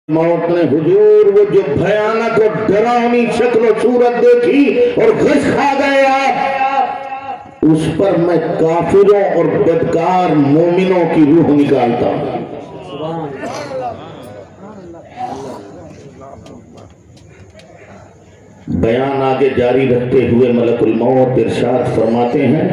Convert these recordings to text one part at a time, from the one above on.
मौत ने हुजूर वो जो भयानक और डरावनी शक्ल और सूरत देखी और घुस खा गए आप, उस पर मैं काफिरों और बदकार मोमिनों की रूह निकालता हूं। बयान आगे जारी रखते हुए मलकुल मौत इरशाद फरमाते हैं,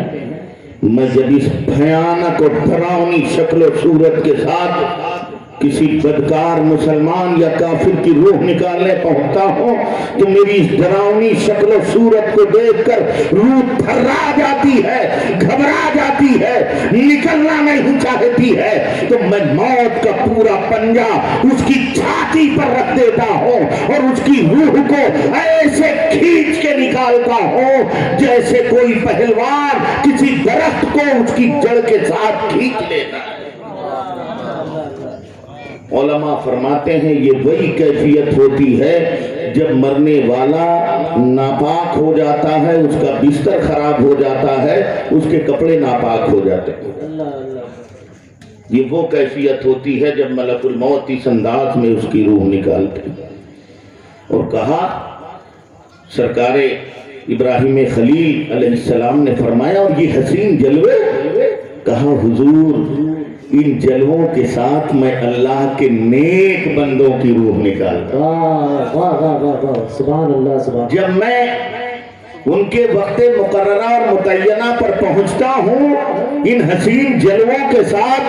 मैं जब इस भयानक और डरावनी शक्ल और सूरत के साथ किसी बदकार मुसलमान या काफिर की रूह निकालने पहुंचता हूं तो मेरी इस डरावनी शक्ल और सूरत को देखकर रूह थर्रा जाती है, घबरा जाती है, निकलना नहीं चाहती है, तो मैं मौत का पूरा पंजा उसकी छाती पर रख देता हूं और उसकी रूह को ऐसे खींच के निकालता हूं जैसे कोई पहलवान किसी दरख्त को उसकी जड़ के साथ खींच लेता है। उलमा फरमाते हैं ये वही कैफियत होती है जब मरने वाला नापाक हो जाता है, उसका बिस्तर खराब हो जाता है, उसके कपड़े नापाक हो जाते हैं। ये वो कैफियत होती है जब मलकुल मौत इस अंदाज में उसकी रूह निकालते हैं। और कहा सरकारे इब्राहिम खलील अलैहिस्सलाम ने फरमाया, और ये हसीन जलवे, कहा हुजूर इन जलवों के साथ मैं अल्लाह के नेक बंदों की रूह निकालता। सुभान अल्लाह, सुभान। जब मैं उनके वक्त मुकर्ररा और मुतय्यना पर पहुंचता हूं इन हसीन जलवों के साथ,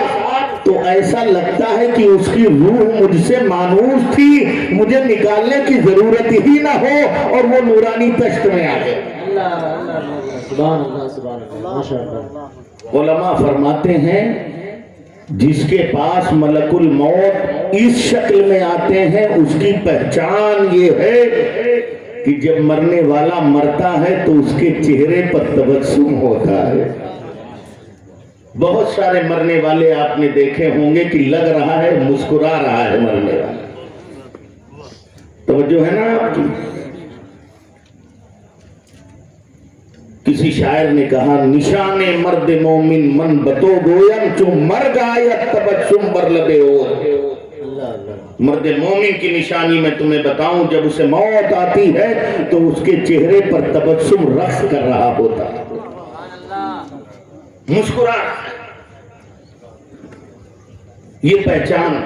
तो ऐसा लगता है कि उसकी रूह मुझसे मानूस थी, मुझे निकालने की जरूरत ही ना हो और वो नूरानी तश्त में आ गए। सुभान अल्लाह, सुभान अल्लाह, माशाअल्लाह। उलमा फरमाते हैं जिसके पास मलकुल मौत इस शक्ल में आते हैं उसकी पहचान ये है कि जब मरने वाला मरता है तो उसके चेहरे पर तबस्सुम होता है। बहुत सारे मरने वाले आपने देखे होंगे कि लग रहा है मुस्कुरा रहा है मरने वाला, तवज्जो है ना आपकी। किसी शायर ने कहा, निशाने मर्द मोमिन मन बतो गोयम चो मर गायत तबस्सुम बर लबे हो। मर्द मोमिन की निशानी मैं तुम्हें बताऊं, jab उसे मौत आती है तो उसके चेहरे पर तबस्सुम रक्स कर रहा होता है, मुस्कुरा। ये पहचान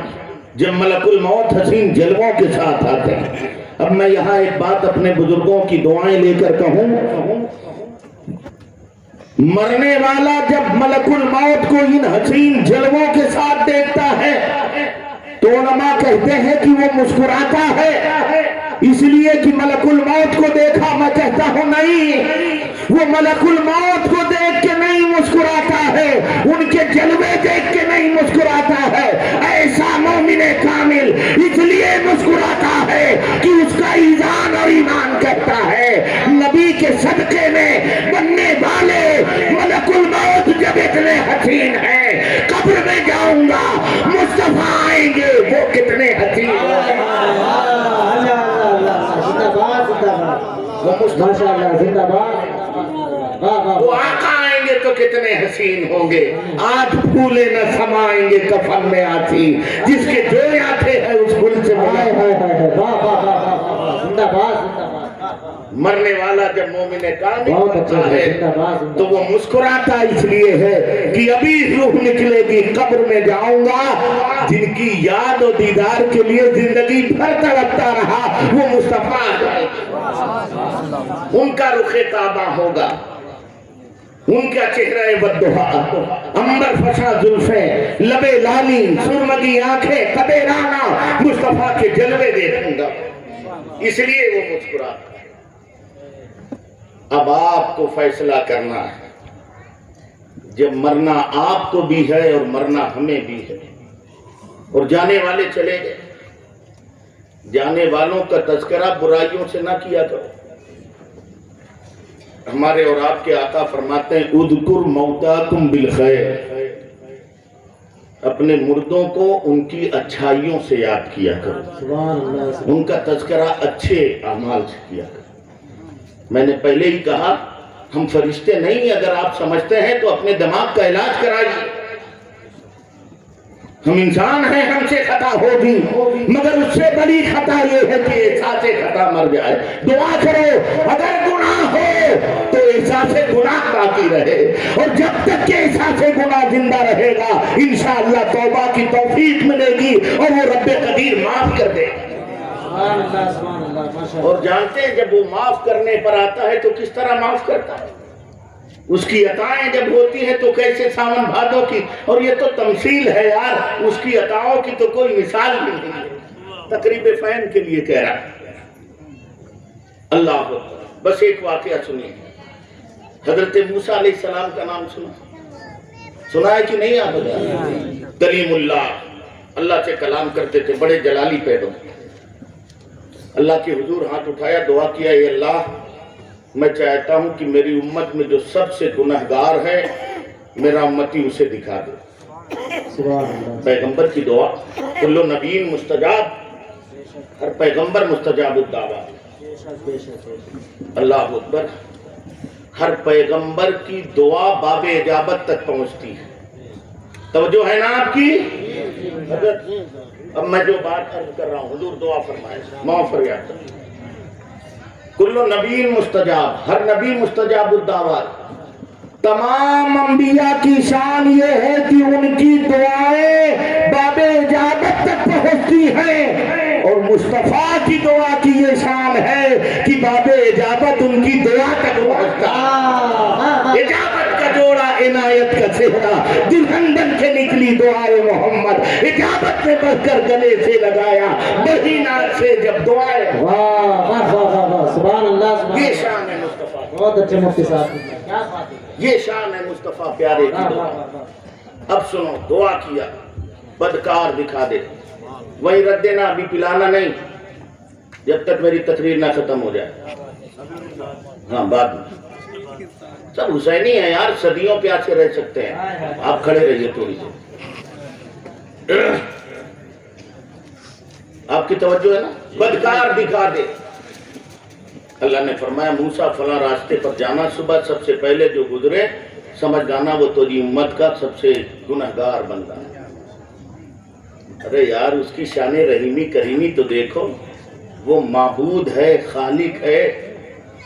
जब मलकुल मौत हसीन जलवों के साथ आते हैं। अब मैं यहाँ एक बात अपने बुजुर्गों की दुआएं लेकर कहूं, मरने वाला जब मलकुल मौत को इन हसीन जलवों के साथ देखता है तो उलमा कहते हैं कि वो मुस्कुराता है, इसलिए कि मलकुल मौत को देखा। मैं कहता हूं नहीं, वो मलकुल मौत को देख के नहीं मुस्कुराता है, उनके जलवे देख के नहीं मुस्कुराता है। ऐसा मोमिने कामिल इसलिए मुस्कुराता है कि उसका ईमान और ईमान कहता है नबी के सदके में बनने वाले मलकुल मौत जब इतने हसीन है, कब्र में जाऊंगा मुस्तफा आएंगे वो कितने हसीन, वो आका आएंगे तो कितने हसीन होंगे। आज फूले न समाएंगे कफन में आती, जिसके जो आते हैं उस गुल से मरने वाला जब मोमिने कामिल होता है तो वो मुस्कुराता इसलिए है कि अभी रूह निकलेगी, कब्र में जाऊंगा। जिनकी याद और दीदार के लिए जिंदगी भर तड़पता रहा वो मुस्तफा उनका रुखे काबा होगा, उनका चेहरा बद्दुहा, अंबर फशा जुल्फे, लबे लाली, सुरमगी आंखें, कदे राना, मुस्तफा के जलवे देखूंगा, इसलिए वो मुस्कुराता। अब आपको फैसला करना है, जब मरना आपको भी है और मरना हमें भी है, और जाने वाले चले गए। जाने वालों का तज़किरा बुराइयों से ना किया करो। हमारे और आपके आका फरमाते हैं, उद्कुर मौताकुम बिल खैर, अपने मुर्दों को उनकी अच्छाइयों से याद किया करो, उनका तज़किरा अच्छे अमाल से किया करो। मैंने पहले ही कहा हम फरिश्ते नहीं, अगर आप समझते हैं तो अपने दिमाग का इलाज कराइए। हम इंसान हैं, हमसे खता होगी, मगर उससे बड़ी खता ये है कि एहसास खता मर जाए। दुआ करो अगर गुनाह हो तो एहसास गुनाह बाकी रहे, और जब तक के एहसास गुनाह जिंदा रहेगा इंशाअल्लाह तौबा की तौफीक मिलेगी और वो रब्बे कदीर माफ कर देगा। और जानते हैं जब वो माफ करने पर आता है तो किस तरह माफ करता है, उसकी अताएं जब होती है तो कैसे सावन भादों की, और ये तो तमसील है यार, उसकी अताओं की तो कोई मिसाल भी नहीं है। तकरीब फैन के लिए कह रहा है। अल्लाह अकबर। बस एक वाकया सुनिए, हजरत मूसा अलैहिस्सलाम का नाम सुना है कि नहीं आप? कलीमुल्लाह, अल्लाह से कलाम करते थे, बड़े जलाली पैदों। अल्लाह के हुजूर हाथ उठाया, दुआ किया, ये अल्लाह मैं चाहता हूं कि मेरी उम्मत में जो सबसे गुनहगार है मेरा उम्मती उसे दिखा दे। पैगंबर की दुआ, कुल्लु नबीन मुस्तजाब, हर पैगंबर मुस्तजाबुद्दावा। अल्लाह अकबर। हर पैगंबर की दुआ बाबे इजाबत तक पहुंचती है। तवज्जो है ना आपकी? अब मैं जो बात अर्ज कर रहा हूं, हुजूर दुआ फरमाए, माफ फरियाद। कुल्लु नबीन मुस्तजाब, हर नबी मुस्तजाबुद्दावा। तमाम अंबिया की शान ये है कि उनकी दुआएं बाबे इजाबत तक पहुंचती हैं, और मुस्तफा की दुआ की ये शान है कि बाबे इजाबत उनकी दुआ तक पहुंचता। इजाबत का जोड़ा, इनायत का सेहरा, दुल्हन बन के निकली दुआए मोहम्मद, इजाबत में बढ़कर गले से लगाया मदीना से जब दुआए। ये शान है मुस्तफा। बहुत अच्छे मुफ्ती साहब, ये शान है मुस्तफा प्यारे की दुआ। अब सुनो, दुआ किया, बदकार दिखा दे, वही रख देना, अभी पिलाना नहीं जब तक मेरी तकरीर ना खत्म हो जाए। हाँ बाद में। सब हुसैनी है यार, सदियों प्यासे रह सकते हैं। आप खड़े रहिए थोड़ी देर, आपकी तवज्जो है ना। बदकार दिखा दे। अल्लाह ने फरमाया मूसा फला रास्ते पर जाना, सुबह सबसे पहले जो गुजरे समझ जाना वो तेरी उम्मत का सबसे गुनहगार बंदा है। अरे यार उसकी शाने रहीमी करीमी तो देखो, वो माबूद है, खालिक है,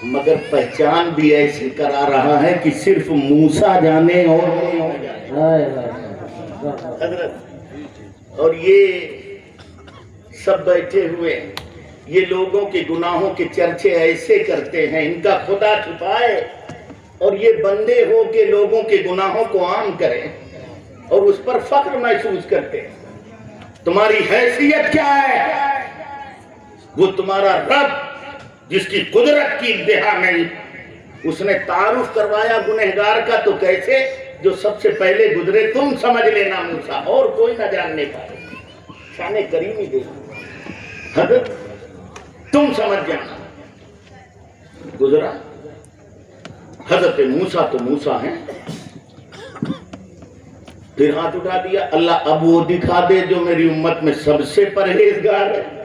मगर पहचान भी ऐसी करा रहा है कि सिर्फ मूसा जाने और और ये सब बैठे हुए ये लोगों के गुनाहों के चर्चे ऐसे करते हैं, इनका खुदा छुपाए और ये बंदे हो के लोगों के गुनाहों को आम करें और उस पर फख्र महसूस करते हैं। तुम्हारी हैसियत क्या है? वो तुम्हारा रब जिसकी कुदरत की इंतहा नहीं, उसने तारुफ करवाया गुनहगार का, तो कैसे जो सबसे पहले गुजरे तुम समझ लेना मूसा, और कोई ना जानने पाए। शाने करीमी देखो, हजरत तुम समझ जाना। गुजरा हजरत मूसा तो मूसा है। फिर हाथ उठा दिया, अल्लाह अब वो दिखा दे जो मेरी उम्मत में सबसे परहेजगार है।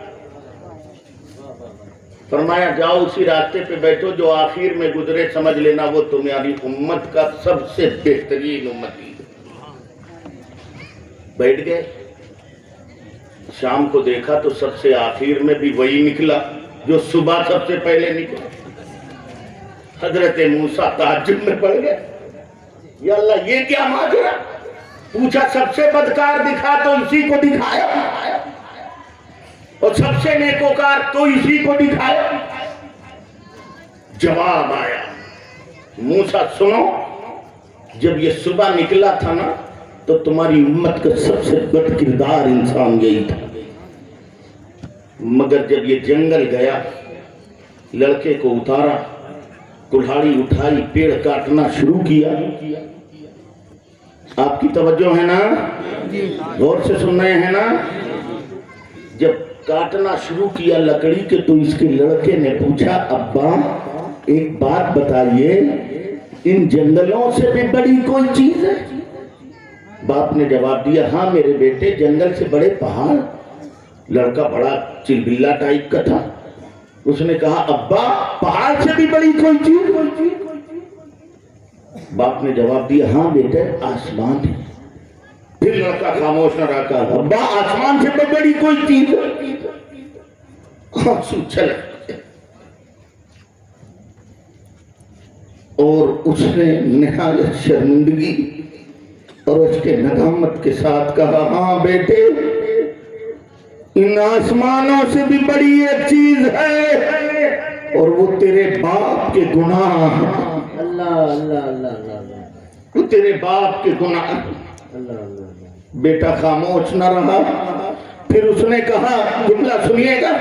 फरमाया जाओ उसी रास्ते पे बैठो जो आखिर में गुजरे, समझ लेना वो तुम्हारी उम्मत का सबसे बेहतरीन उम्मती। बैठ गए। शाम को देखा तो सबसे आखिर में भी वही निकला जो सुबह सबसे पहले निकला। हजरत मूसा ताज्जुब में पड़ गए, या अल्लाह ये क्या माजरा। पूछा सबसे बदकार दिखा तो इसी को दिखाया, और सबसे नेकोकार तो इसी को दिखाया। जवाब आया, मूसा सुनो, जब ये सुबह निकला था ना तो तुम्हारी उम्मत का सबसे बदकिरदार इंसान यही था, मगर जब ये जंगल गया, लड़के को उतारा, कुल्हाड़ी उठाई, पेड़ काटना शुरू किया। आपकी तवज्जो है ना? गौर से सुन रहे हैं ना? जब काटना शुरू किया लकड़ी के तो इसके लड़के ने पूछा, अब्बा एक बात बताइए, इन जंगलों से भी बड़ी कोई चीज है? बाप ने जवाब दिया, हाँ मेरे बेटे, जंगल से बड़े पहाड़। लड़का बड़ा चिलबिल्ला टाइप का था, उसने कहा, अब्बा पहाड़ से भी बड़ी कोई चीज? बाप ने जवाब दिया, हाँ बेटे, आसमान है। پھر لڑکا خاموش نہ رہا، کہا ابا آسمان سے بڑی کوئی چیز ہے؟ آنسو چلے اور اس نے نہایت شرمندگی اور اس کے ندامت کے ساتھ کہا ہاں بیٹے، ان آسمانوں سے بھی بڑی ایک چیز ہے اور وہ تیرے باپ کے گناہ ہیں۔ اللہ اللہ اللہ اللہ، وہ تیرے باپ کے گناہ۔ بیٹا خاموش نہ رہا، پھر اس نے کہا، جملہ سنیے گا،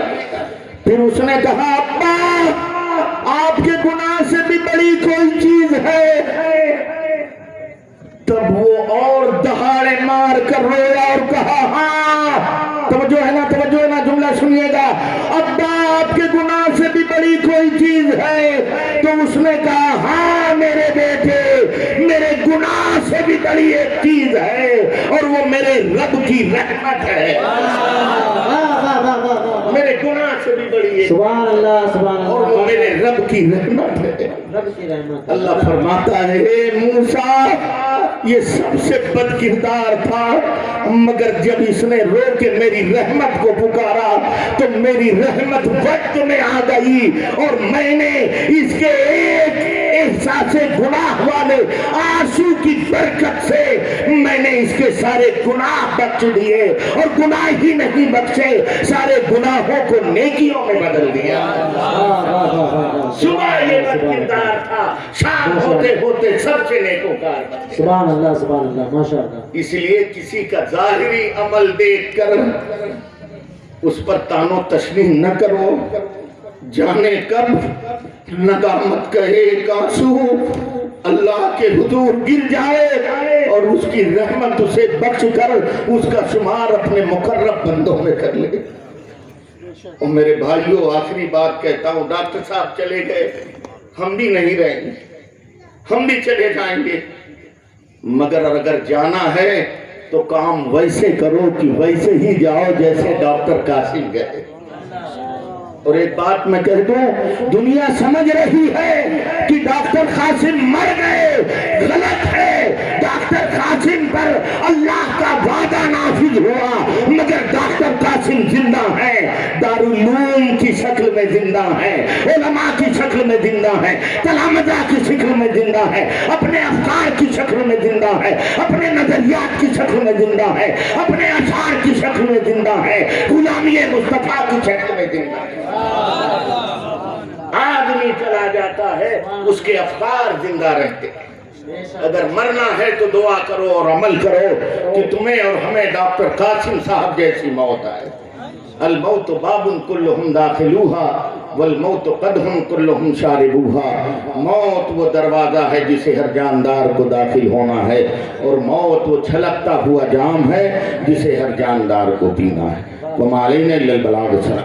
پھر اس نے کہا ابا آپ کے گناہ سے بھی بڑی کوئی چیز ہے۔ تب وہ اور دہاڑے مار کر رویا اور کہا ہاں، توجہ ہے نا، توجہ ہے نا، جملہ سنیے گا، ابا آپ کے گناہ سے بھی بڑی کوئی چیز ہے؟ تو اس نے کہا ہاں میرے بیٹے، میرے گناہ سے بھی بڑی ایک چیز ہے اور وہ میرے رب کی رحمت ہے۔ میرے گناہ سے بھی بڑی ایک، سبحان اللہ سبحان اللہ، اور وہ میرے رب کی رحمت ہے۔ رب کی رحمت۔ اللہ فرماتا ہے اے موسیٰ، یہ سب سے بد کردار تھا، مگر جب اس نے رو کے میری رحمت کو پکارا تو میری رحمت وقت میں آ گئی اور میں نے اس کے ایک احساس گناہ والے آنسو کی برکت سے میں نے اس کے سارے گناہ بخش دیے، اور گناہ ہی نہیں بخشے، سارے گناہوں کو نیکیوں میں بدل دیا۔ صبح یہ بد کردار تھا، شام ہوتے ہوتے سب سے نیکوکار بن گیا۔ سبحان اللہ سبحان اللہ، ماشاء اللہ۔ اس لیے کسی کا ظاہری عمل دیکھ کر اس پر تان و تشنیع نہ کرو، جانے کب ندامت کا ایک آنسو اللہ کے حضور گر جائے اور اس کی رحمت اسے بخش کر اس کا شمار اپنے مقرب بندوں میں کر لے۔ اور میرے بھائیوں، آخری بات کہتا ہوں، ڈاکٹر صاحب چلے گئے، ہم بھی نہیں رہیں گے، ہم بھی چلے جائیں گے، مگر اگر جانا ہے تو کام ویسے کرو کہ ویسے ہی جاؤ جیسے ڈاکٹر قاسم گئے۔ اور ایک بات میں کہہ دوں، دنیا سمجھ رہی ہے کہ ڈاکٹر قاسم مر گئے، غلط ہے۔ ڈاکٹر قاسم پر اللہ کا وعدہ نافذ ہوا، مگر ڈاکٹر قاسم زندہ ہے، دارالعلوم کی شکل میں زندہ ہے، علماء کی شکل میں زندہ ہے، تلامذہ کی شکل میں زندہ ہے، اپنے افکار کی شکل میں زندہ ہے، اپنے نظریات کی شکل میں زندہ ہے، اپنے اشعار کی شکل میں زندہ ہے، غلامی مصطفیٰ کی شکل میں زندہ ہے۔ آدمی چلا جاتا ہے، اس کے افکار زندہ رہتے ہیں۔ اگر مرنا ہے تو دعا کرو اور عمل کرو کہ تمہیں اور ہمیں ڈاکٹر قاسم صاحب جیسی موت آئے۔ الموت باب کلہم داخلوہا والموت قدہم کلہم شاربوہا۔ موت وہ دروازہ ہے جسے ہر جاندار کو داخل ہونا ہے، اور موت وہ چھلکتا ہوا جام ہے جسے ہر جاندار کو پینا ہے۔ وما علینا الا البلاغ۔